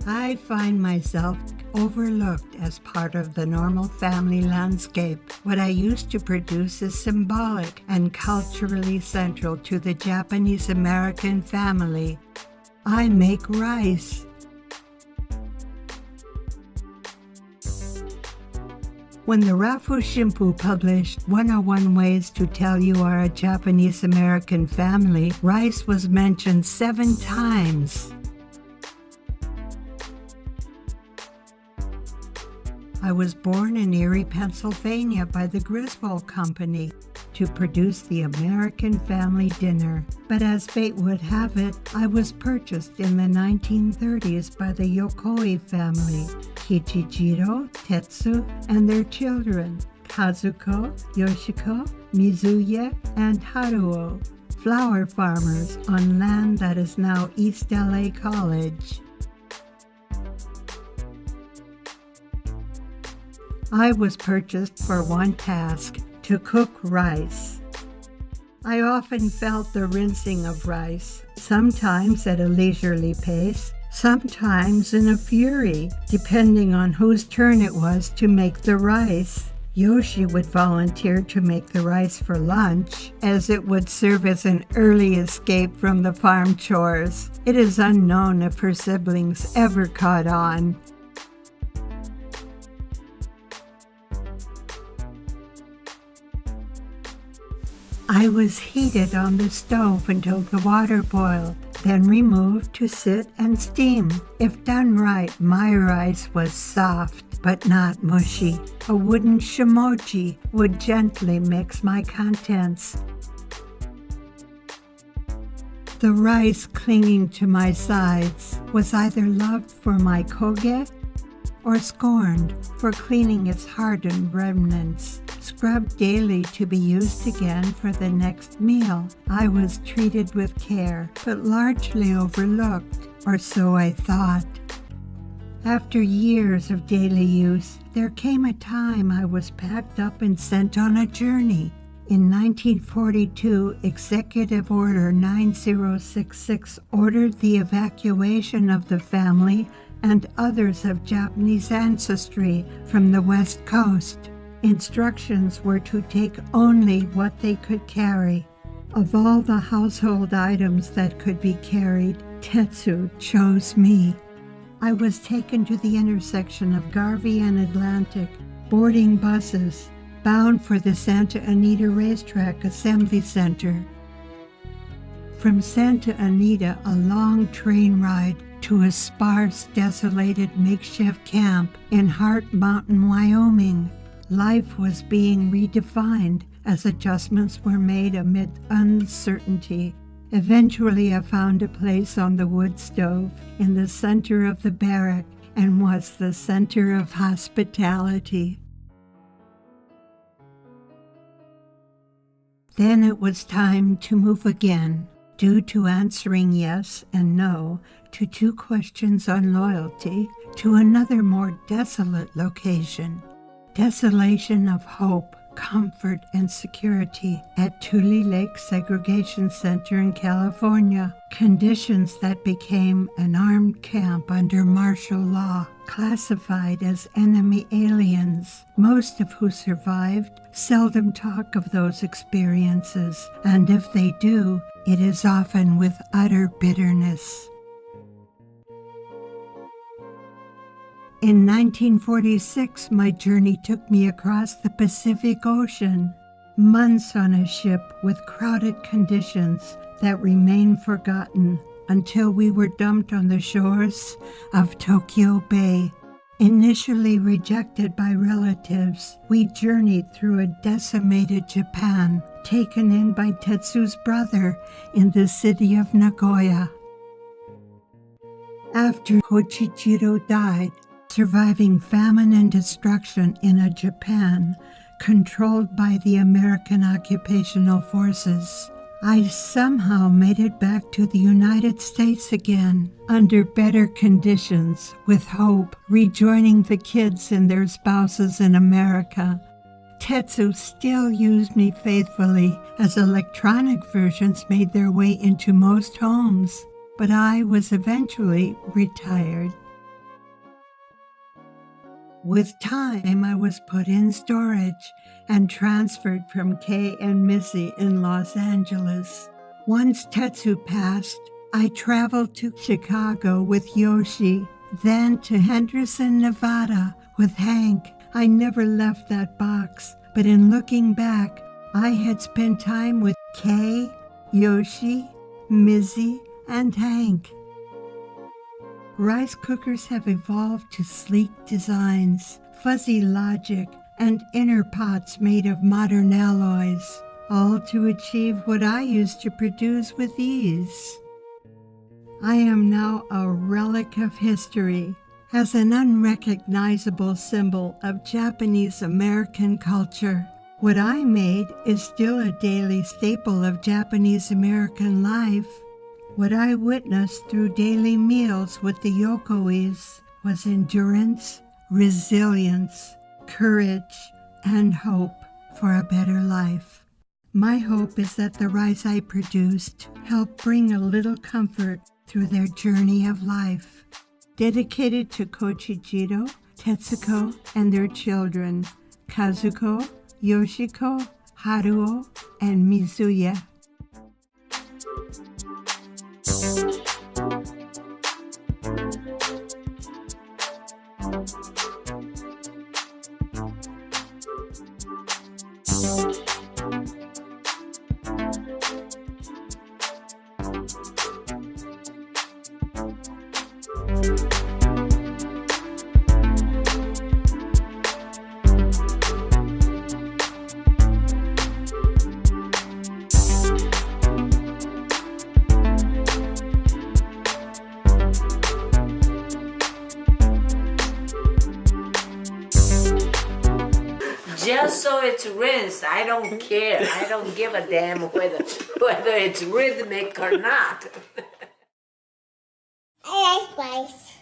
I find myself overlooked as part of the normal family landscape. What I used to produce is symbolic and culturally central to the Japanese American family. I make rice. When the Rafu Shimpu published 101 Ways to Tell You Are a Japanese American Family, rice was mentioned 7 times. I was born in Erie, Pennsylvania by the Griswold Company to produce the American family dinner. But as fate would have it, I was purchased in the 1930s by the Yokoi family, Kichijiro, Tetsu, and their children, Kazuko, Yoshiko, Mizuye, and Haruo, flower farmers on land that is now East LA College. I was purchased for one task, to cook rice. I often felt the rinsing of rice, sometimes at a leisurely pace, sometimes in a fury, depending on whose turn it was to make the rice. Yoshi would volunteer to make the rice for lunch, as it would serve as an early escape from the farm chores. It is unknown if her siblings ever caught on. I was heated on the stove until the water boiled, then removed to sit and steam. If done right, my rice was soft, but not mushy. A wooden shimoji would gently mix my contents. The rice clinging to my sides was either loved for my koge or scorned for cleaning its hardened remnants. Scrubbed daily to be used again for the next meal. I was treated with care, but largely overlooked, or so I thought. After years of daily use, there came a time I was packed up and sent on a journey. In 1942, Executive Order 9066 ordered the evacuation of the family and others of Japanese ancestry from the West Coast. Instructions were to take only what they could carry. Of all the household items that could be carried, Tetsu chose me. I was taken to the intersection of Garvey and Atlantic, boarding buses, bound for the Santa Anita Racetrack Assembly Center. From Santa Anita, a long train ride to a sparse, desolated makeshift camp in Heart Mountain, Wyoming. Life was being redefined as adjustments were made amid uncertainty. Eventually, I found a place on the wood stove in the center of the barrack and was the center of hospitality. Then it was time to move again, due to answering yes and no to 2 questions on loyalty, to another more desolate location. Desolation of hope, comfort, and security at Tule Lake Segregation Center in California. Conditions that became an armed camp under martial law, classified as enemy aliens. Most of who survived seldom talk of those experiences, and if they do, it is often with utter bitterness. In 1946, my journey took me across the Pacific Ocean, months on a ship with crowded conditions that remain forgotten until we were dumped on the shores of Tokyo Bay. Initially rejected by relatives, we journeyed through a decimated Japan, taken in by Tetsu's brother in the city of Nagoya. After Koichijiro died, surviving famine and destruction in a Japan controlled by the American occupational forces, I somehow made it back to the United States again, under better conditions, with hope, rejoining the kids and their spouses in America. Tetsu still used me faithfully as electronic versions made their way into most homes. but I was eventually retired. With time, I was put in storage and transferred from Kay and Missy in Los Angeles. Once Tetsu passed, I traveled to Chicago with Yoshi, then to Henderson, Nevada with Hank. I never left that box, but in looking back, I had spent time with Kay, Yoshi, Missy, and Hank. Rice cookers have evolved to sleek designs, fuzzy logic, and inner pots made of modern alloys, all to achieve what I used to produce with ease. I am now a relic of history, as an unrecognizable symbol of Japanese American culture. What I made is still a daily staple of Japanese American life. What I witnessed through daily meals with the Yokois was endurance, resilience, courage, and hope for a better life. My hope is that the rice I produced helped bring a little comfort through their journey of life. Dedicated to Kochijiro, Tetsuko, and their children, Kazuko, Yoshiko, Haruo, and Mizuya. Just so it's rinsed, I don't care. I don't give a damn whether it's rhythmic or not. I like rice.